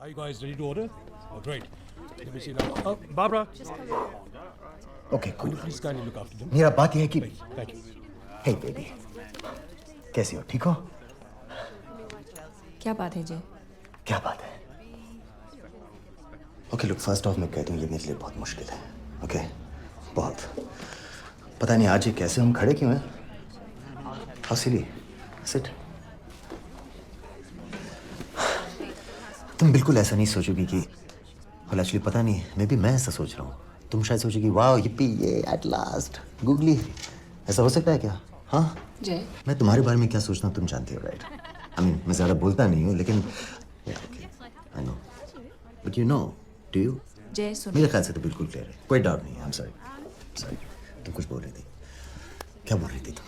Are you guys ready to order? Oh, great. Let me see now. Barbara, Okay, will cool. you please kindly look after them? मेरा बात यह है कि Thank you. Hey baby, कैसी हो? ठीक हो? क्या बात है जय? क्या बात है? ओके लुक, फर्स्ट ऑफ मैं कह दूं ये मेरे लिए बहुत मुश्किल है. ओके, बहुत. पता नहीं आज ये कैसे हम खड़े क्यों हैं? How silly. सिट. तुम बिल्कुल ऐसा नहीं सोचोगी कि well, एक्चुअली पता नहीं, मे बी मैं ऐसा सोच रहा हूँ. तुम शायद सोचोगी वाह yippee ये एट लास्ट गूगली. ऐसा हो सकता है क्या? हाँ. जय, मैं तुम्हारे बारे में क्या सोचता हूँ तुम जानती हो, राइट? आई मीन मैं ज़्यादा बोलता नहीं हूँ लेकिन I know, but you know, do you? जय सुन. मेरे ख्याल से तो बिल्कुल क्लियर है, कोई डाउट नहीं है. I am sorry. सॉरी. तुम कुछ बोल रही थी. क्या बोल रही थी तुम?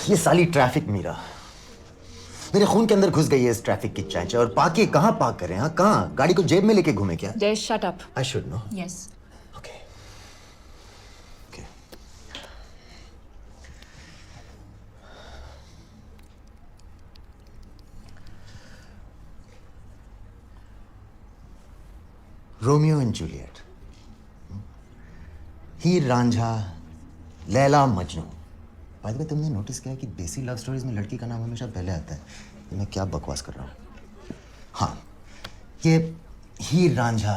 ये साली ट्रैफिक मीरा मेरे खून के अंदर घुस गई है. इस ट्रैफिक की चांच. और पाके कहाँ पार्क करें? हाँ, कहाँ? गाड़ी को जेब में लेके घूमे क्या? जय shut up. I should know. Yes. Okay. Okay. Romeo and Juliet, Heer Ranjha, Laila Majnu. By the way तुमने नोटिस किया है कि देसी लव स्टोरीज में लड़की का नाम हमेशा पहले आता है? ये मैं क्या बकवास कर रहा हूँ? हाँ, ये हीर रांझा,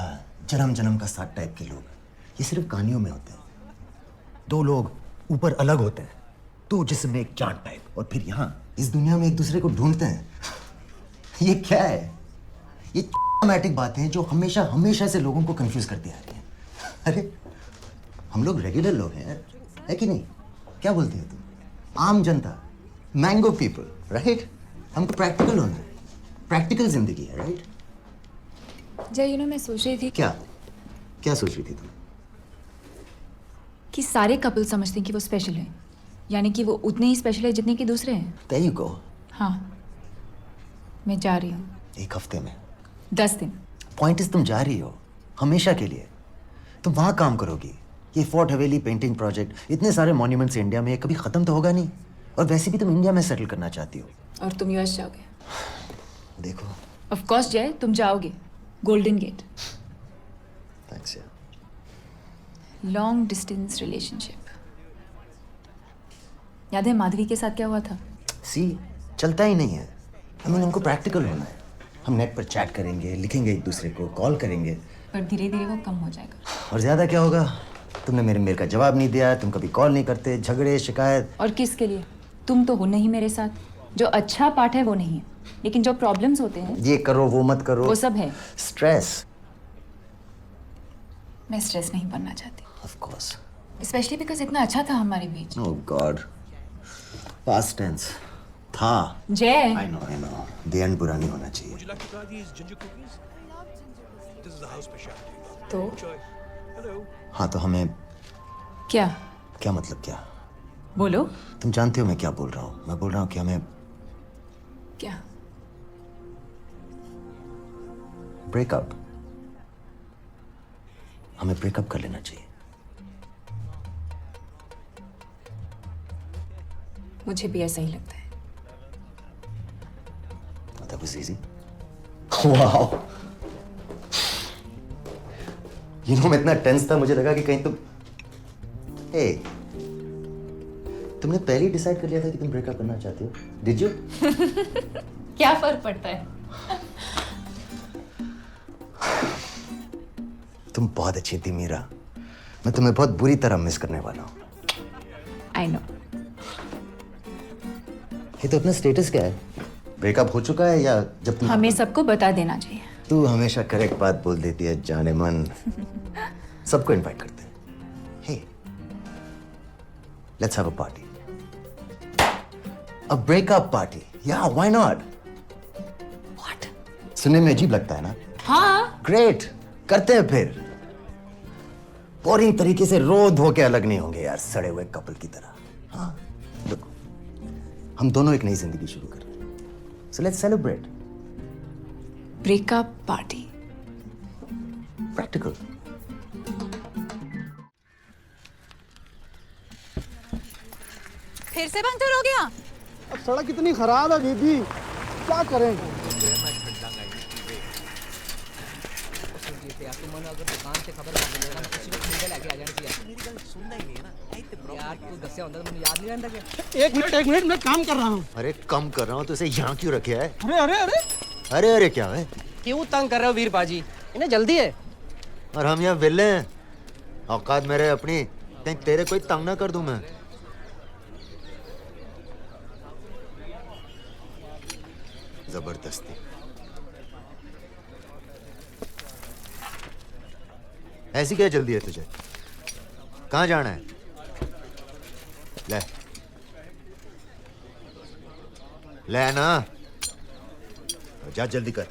जन्म जन्म का साथ टाइप के लोग ये सिर्फ कहानियों में होते हैं. दो लोग ऊपर अलग होते हैं, दो जिस्म में एक जान टाइप, और फिर यहाँ इस दुनिया में एक दूसरे को ढूंढते हैं. ये क्या है? ये मैटिक बातें हैं जो हमेशा हमेशा से लोगों को कंफ्यूज करती आ रही हैं. अरे हम लोग रेगुलर लोग हैं, है कि नहीं? क्या बोलती है तुम? आम जनता, मैंगो पीपल, राइट? हमको प्रैक्टिकल होना है. प्रैक्टिकल जिंदगी है, राइट? जय मैं सोच रही थी क्या क्या सोच रही थी तुम? कि सारे कपल समझते हैं कि वो स्पेशल हैं, यानी कि वो उतने ही स्पेशल है जितने कि दूसरे हैं. There you go. हाँ, मैं जा रही हूँ. एक हफ्ते में. 10 दिन. पॉइंट इज तुम जा रही हो हमेशा के लिए. तुम वहां काम करोगी. ये फोर्ट हवेली पेंटिंग प्रोजेक्ट, इतने सारे मॉन्यूमेंट्स इंडिया में, ये कभी खत्म तो होगा नहीं. और वैसे भी तुम इंडिया में सेटल करना चाहती हो. और तुम यूएस जाओगे. देखो. ऑफ कोर्स जय, तुम जाओगे. Golden Gate. थैंक्स यार. Long distance relationship. याद है माधवी के साथ क्या हुआ था? सी चलता ही नहीं है. हमें उनको प्रैक्टिकल होना है. हम नेट पर चैट करेंगे, लिखेंगे एक दूसरे को, कॉल करेंगे. पर धीरे धीरे वो कम हो जाएगा. और ज्यादा क्या होगा? तुमने मेरे मेल का जवाब नहीं दिया, तुम कभी कॉल नहीं करते, झगड़े शिकायत. और किसके लिए? तुम तो हो नहीं मेरे साथ. जो अच्छा पार्ट है वो नहीं है, लेकिन जो प्रॉब्लम्स होते हैं ये करो वो मत करो, वो सब है. स्ट्रेस. मैं स्ट्रेस नहीं बनना चाहती, ऑफ कोर्स. स्पेशली बिकॉज इतना अच्छा था हमारे बीच. ओह गॉड. पास्ट टेंस था. जय, आई नो. द एंड बुरा नहीं होना चाहिए. Would you like to try these ginger cookies? This is the house specialty. तो Enjoy. Hello. हाँ तो हमें क्या? क्या मतलब क्या? बोलो. तुम जानते हो मैं क्या बोल रहा हूँ. मैं बोल रहा हूँ कि हमें क्या? ब्रेकअप. हमें ब्रेकअप कर लेना चाहिए. मुझे भी ऐसा ही लगता है. That was easy. Wow. You know, मैं इतना टेंस था, मुझे लगा कि कहीं तुम तुमने पहले ही डिसाइड कर लिया था कि तुम ब्रेकअप करना चाहती हो. Did you? क्या फर्क पड़ता है? तुम बहुत अच्छी थी मीरा. मैं तुम्हें बहुत बुरी तरह मिस करने वाला हूँ. I know. ये तो अपना स्टेटस क्या है? ब्रेकअप हो चुका है या जब तुम हमें सबको बता देना चाहिए. तू हमेशा करेक्ट बात बोल देती है जाने मन. सबको इनवाइट करते हैं. Hey, let's have a party. A breakup party. Yeah why not? What? सुनने में अजीब लगता है ना? हाँ. ग्रेट. करते हैं फिर. बोरिंग तरीके से रो धो के अलग नहीं होंगे यार, सड़े हुए कपल की तरह. हाँ देखो, हम दोनों एक नई जिंदगी शुरू कर रहे हैं. So let's celebrate. Breakup party. Practical. फिर से पंक्चर हो गया? अब सड़क इतनी खराब है दीदी, क्या करें? एक मिनट मैं काम कर रहा हूँ। अरे कम कर रहा हूँ तो इसे यहाँ क्यों रखे है? अरे अरे अरे अरे अरे क्या है? क्यों तंग कर रहे हो वीर पाजी? इन्हें जल्दी है। और हम यहाँ विले हैं, औकात मेरे अपनी, कहीं तेरे कोई तंग ना कर दूं मैं। जबरदस्ती ऐसी क्या जल्दी है तुझे? कहाँ जाना है? ले ले ना, जा जल्दी कर।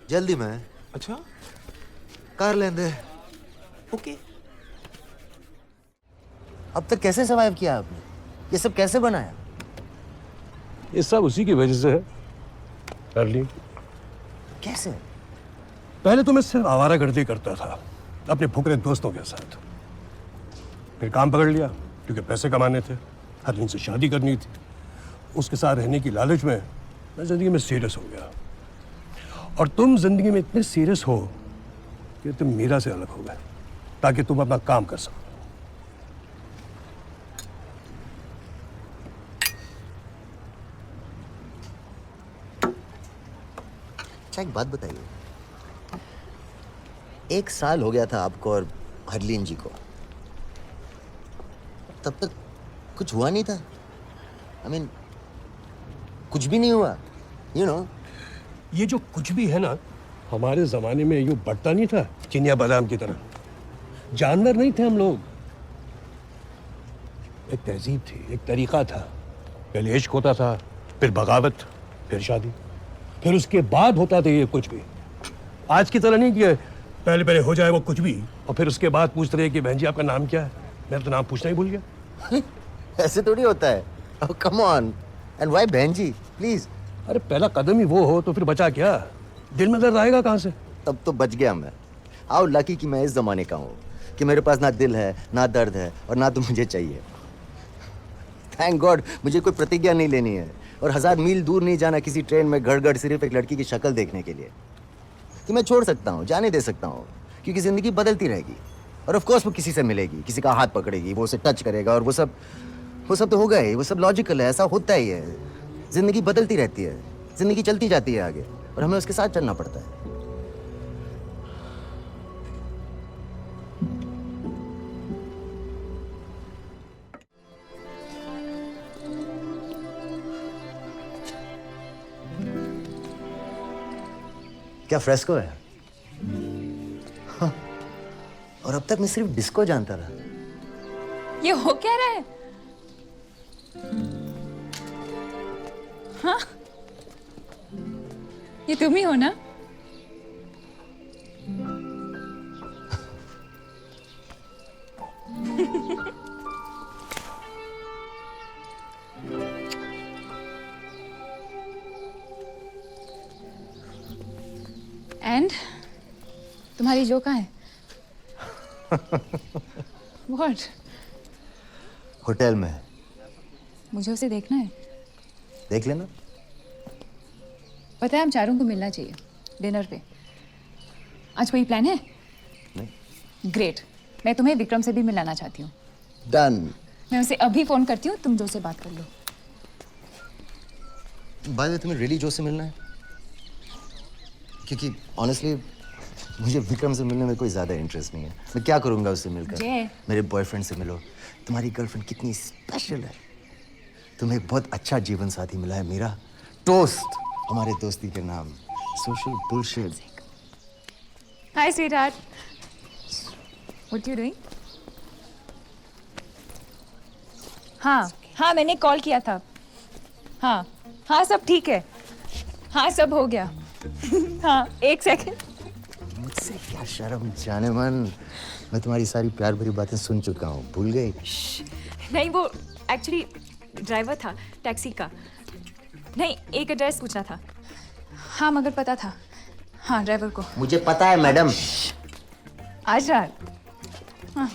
जल्दी में। अच्छा कर लेंदे। ओके। अब तक कैसे सर्वाइव किया आपने? ये सब कैसे बनाया? ये सब उसी की वजह से है डार्लिंग। कैसे? पहले तो मैं सिर्फ आवारागर्दी करता था अपने फुकरे दोस्तों के साथ, फिर काम पकड़ लिया क्योंकि पैसे कमाने थे, हरलीन से शादी करनी थी। उसके साथ रहने की लालच में मैं जिंदगी में सीरियस हो गया, और तुम जिंदगी में इतने सीरियस हो कि तुम मीरा से अलग हो गए ताकि तुम अपना काम कर सको। अच्छा एक बात बताइए, 1 साल हो गया था आपको और हरलीन जी को, तब तक कुछ हुआ नहीं था? I mean, कुछ भी नहीं हुआ, you know? ये जो कुछ भी है ना, हमारे जमाने में यूं बढ़ता नहीं था चिनिया बादाम की तरह। जानवर नहीं थे हम लोग। एक तहजीब थी, एक तरीका था। पहले इश्क होता था, फिर बगावत, फिर शादी, फिर उसके बाद होता था ये कुछ भी। आज की तरह नहीं कि पहले पहले हो जाए वो कुछ भी और फिर उसके बाद पूछते रहे कि बहन जी आपका नाम क्या है। मैं तो नाम पूछना ही भूल गया। ऐसे थोड़ी होता है। Oh, come on. And why बहन जी? Please. अरे पहला कदम ही वो हो तो फिर बचा क्या? दिल में दर्द आएगा कहाँ से? तब तो बच गया मैं। आओ लकी कि मैं इस जमाने का हूँ कि मेरे पास ना दिल है, ना दर्द है, और ना तो मुझे चाहिए। थैंक गॉड मुझे कोई प्रतिज्ञा नहीं लेनी है और 1000 मील दूर नहीं जाना किसी ट्रेन में गड़गड़ सिर्फ एक लड़की की शक्ल देखने के लिए कि मैं छोड़ सकता हूँ, जाने दे सकता हूँ, क्योंकि ज़िंदगी बदलती रहेगी। और ऑफ कोर्स वो किसी से मिलेगी, किसी का हाथ पकड़ेगी, वो उसे टच करेगा, और वो सब तो होगा ही, वो सब लॉजिकल है, ऐसा होता ही है। ज़िंदगी बदलती रहती है, ज़िंदगी चलती जाती है आगे, और हमें उसके साथ चलना पड़ता है। क्या फ्रेस्को है? हाँ। और अब तक मैं सिर्फ डिस्को जानता रहा। ये हो क्या रहा है? हाँ, ये तुम ही हो ना? एंड तुम्हारी जो कहाँ है? What? होटल में है। मुझे उसे देखना है। देख लेना। पता है हम चारों को मिलना चाहिए डिनर पे। आज कोई प्लान है? नहीं। ग्रेट, मैं तुम्हें विक्रम से भी मिलाना चाहती हूँ। डन। मैं उसे अभी फोन करती हूँ, तुम जो से बात कर लो। बाय द वे तुम्हें रियली जो से मिलना है? क्योंकि ऑनेस्टली मुझे विक्रम से मिलने में कोई ज़्यादा इंटरेस्ट नहीं है। मैं क्या करूँगा उससे मिलकर? मेरे बॉयफ्रेंड से मिलो। तुम्हारी गर्लफ्रेंड कितनी स्पेशल है। तुम्हें एक बहुत अच्छा जीवन साथी मिला है मीरा। टोस्ट हमारे दोस्ती के नाम। Social bullshit. Hi sweetheart, what you doing? हाँ मैंने कॉल किया था। हाँ सब ठीक है। हाँ सब हो गया। हाँ 1 सेकंड। मुझसे क्या शर्म जाने मन। मैं तुम्हारी सारी प्यार भरी बातें सुन चुका हूँ, भूल गई? नहीं, वो एक्चुअली ड्राइवर था टैक्सी का। नहीं, एक एड्रेस पूछना था। हाँ मगर पता था। हाँ ड्राइवर को। मुझे पता है मैडम। आज रात। हाँ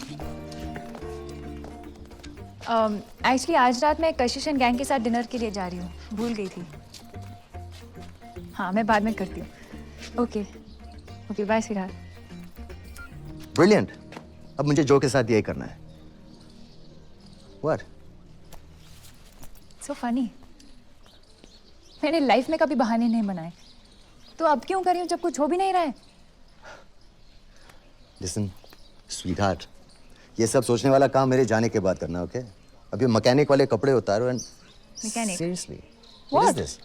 एक्चुअली आज रात मैं कशिश एंड गैंग के साथ डिनर के लिए जा रही हूँ, भूल गई थी। हाँ मैं बाद में करती हूँ। Okay okay bye Siddharth. Brilliant. अब मुझे जो के साथ यही करना है। What? So funny. मैंने लाइफ में कभी बहाने नहीं बनाए, तो अब क्यों कर रही हूँ जब कुछ हो भी नहीं रहा है। Listen, sweetheart, ये सब सोचने वाला काम मेरे जाने के बाद करना, ओके? अभी मैकेनिक वाले कपड़े उतारो and Mechanic? Seriously. What? What is this?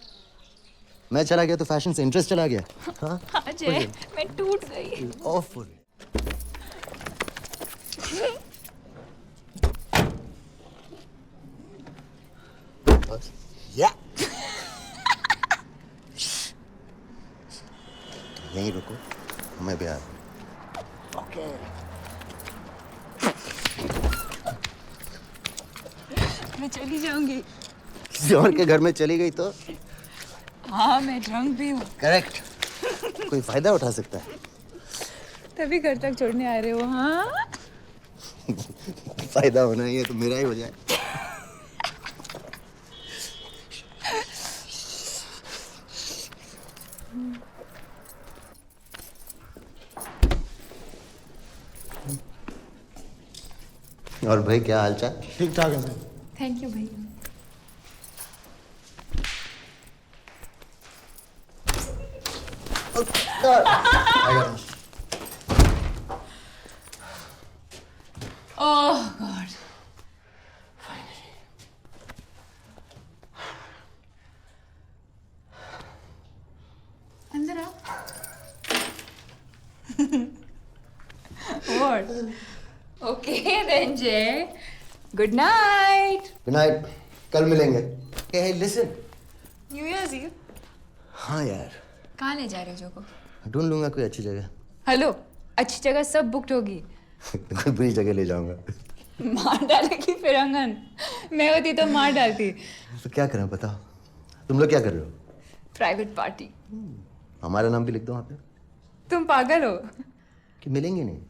मैं चला गया तो फैशन से इंटरेस्ट चला गया। हाँ? अजय मैं टूट गई। Awful. या यहीं रुको, मैं भी आ रहा हूँ। ओके। मैं चली जाऊंगी। किसी और के घर में चली गई तो? हाँ मैं ड्रंक भी हूँ। करेक्ट। कोई फायदा उठा सकता है। तभी घर तक छोड़ने आ रहे हो। हाँ फायदा होना ही है तो मेरा ही हो जाए। और भाई क्या हालचाल? ठीक ठाक है सर। थैंक यू भाई। ओह गॉड। अंदर आओ। What? Okay then Jay. Good night. Good night. कल मिलेंगे। हे लिसन। New Year's Eve. हाँ यार, कहाँ ले जा रहे हो जो को? ढूंढ लूंगा कोई अच्छी जगह। हेलो, अच्छी जगह सब बुक्ड होगी। कोई बुरी जगह ले जाऊंगा। मार डालेगी फिर अंगन। मैं होती तो मार डालती। तो क्या करें बताओ? तुम लोग क्या कर रहे हो? Private party. हमारा नाम भी लिख दो वहाँ पे। तुम पागल हो? कि मिलेंगे नहीं।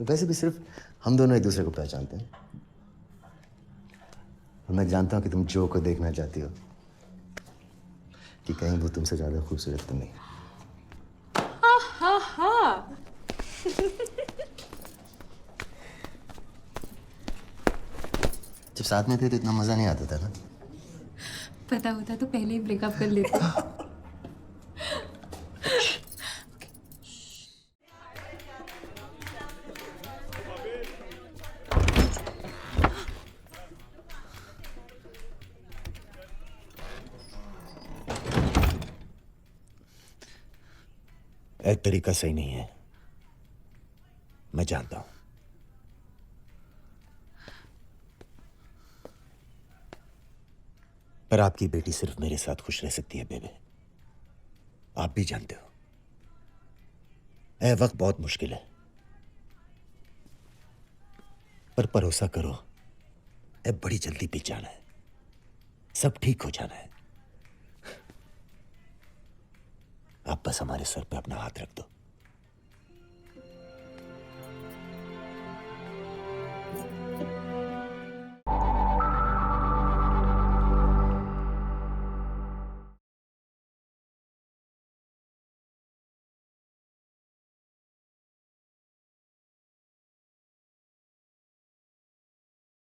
वैसे भी सिर्फ हम दोनों एक दूसरे को पहचानते हैं। और मैं जानता हूँ कि तुम जो को देखना चाहती हो, कि कहीं वो तुमसे ज्यादा खूबसूरत तो नहीं। हाँ हाँ। जब साथ में थे तो इतना मजा नहीं आता था ना। पता होता तो पहले ही ब्रेकअप कर लेते। एक तरीका सही नहीं है, मैं जानता हूं। पर आपकी बेटी सिर्फ मेरे साथ खुश रह सकती है बेबे। आप भी जानते हो यह वक्त बहुत मुश्किल है, पर भरोसा करो यह बड़ी जल्दी बीत जाना है, सब ठीक हो जाना है। आप बस हमारे सर पे अपना हाथ रख दो।